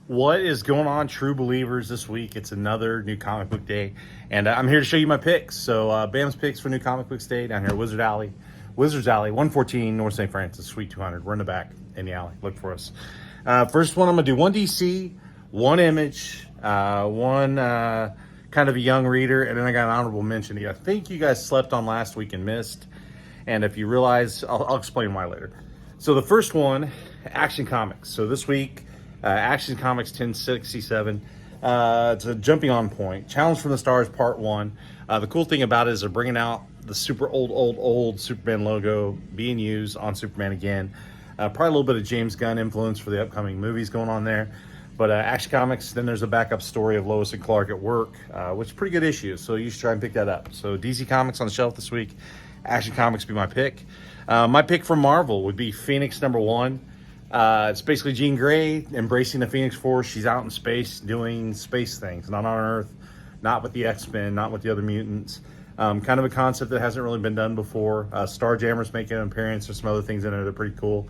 What is going on, true believers? This week it's another new comic book day, and I'm here to show you my picks. So Bam's picks for new comic books day down here at Wizards Alley, 114 North St. Francis, Suite 200. We're in the back in the alley. Look for us. First one, I'm gonna do one DC, one Image, one kind of a young reader, and then I got an honorable mention. I think you guys slept on last week and missed, and if you realize, I'll explain why later. So the first one, Action Comics. So this week, Action Comics 1067. It's a jumping on point. Challenge from the Stars Part 1. The cool thing about it is they're bringing out the super old Superman logo being used on Superman again. Probably a little bit of James Gunn influence for the upcoming movies going on there. But Action Comics, then there's a backup story of Lois and Clark at work, which is a pretty good issue. So you should try and pick that up. So DC Comics on the shelf this week. Action Comics be my pick. My pick from Marvel would be Phoenix #1. It's basically Jean Grey embracing the Phoenix Force. She's out in space doing space things, not on Earth, not with the X-Men, not with the other mutants. Kind of a concept that hasn't really been done before. Starjammer's making an appearance. There's some other things in there that are pretty cool.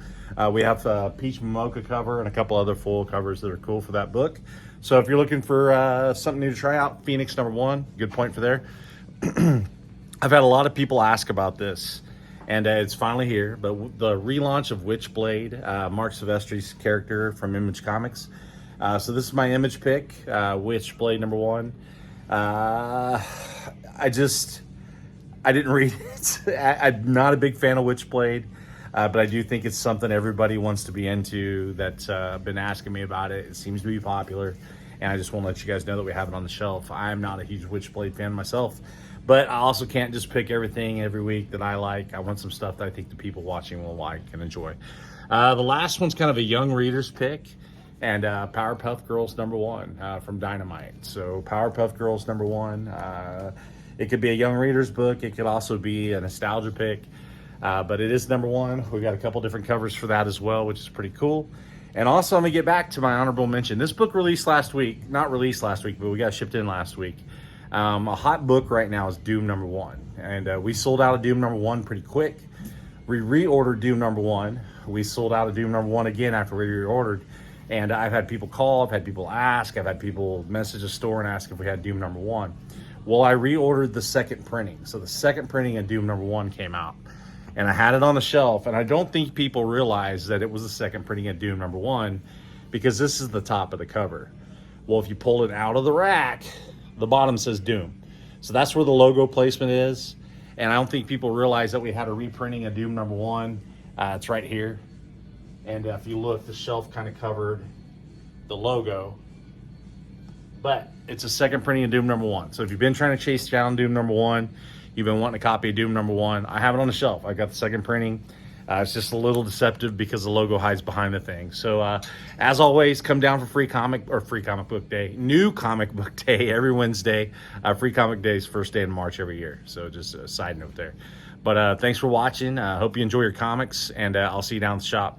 We have Peach Momoka cover and a couple other full covers that are cool for that book. So if you're looking for something new to try out, Phoenix #1, good point for there. I've had a lot of people ask about this, and it's finally here. But the relaunch of Witchblade, Mark Silvestri's character from Image Comics. So this is my Image pick, Witchblade #1. I didn't read it. I'm not a big fan of Witchblade, but I do think it's something everybody wants to be into that's been asking me about it. It seems to be popular, and I just want to let you guys know that we have it on the shelf. I'm not a huge Witchblade fan myself, but I also can't just pick everything every week that I like. I want some stuff that I think the people watching will like and enjoy. The last one's kind of a young reader's pick, and Powerpuff Girls #1 from Dynamite. So Powerpuff Girls #1. It could be a young reader's book. It could also be a nostalgia pick, but it is #1. We got a couple different covers for that as well, which is pretty cool. And also, I'm gonna get back to my honorable mention. This book released last week, not released last week, but we got shipped in last week. A hot book right now is Doom #1, and we sold out of Doom #1 pretty quick. We reordered Doom #1. We sold out of Doom #1 again after we reordered, and I've had people call, I've had people ask, I've had people message the store and ask if we had Doom #1. Well, I reordered the second printing, so the second printing of Doom #1 came out, and I had it on the shelf, and I don't think people realize that it was the second printing of Doom #1 because this is the top of the cover. Well, if you pull it out of the rack, the bottom says Doom. So that's where the logo placement is. And I don't think people realize that we had a reprinting of Doom #1. It's right here. And if you look, the shelf kind of covered the logo. But it's a second printing of Doom #1. So if you've been trying to chase down Doom #1, you've been wanting a copy of Doom #1, I have it on the shelf. I got the second printing. It's just a little deceptive because the logo hides behind the thing. So as always, come down for free comic book day, new comic book day every Wednesday. Free comic day is first day in March every year. So just a side note there. But thanks for watching. Hope you enjoy your comics, and I'll see you down at the shop.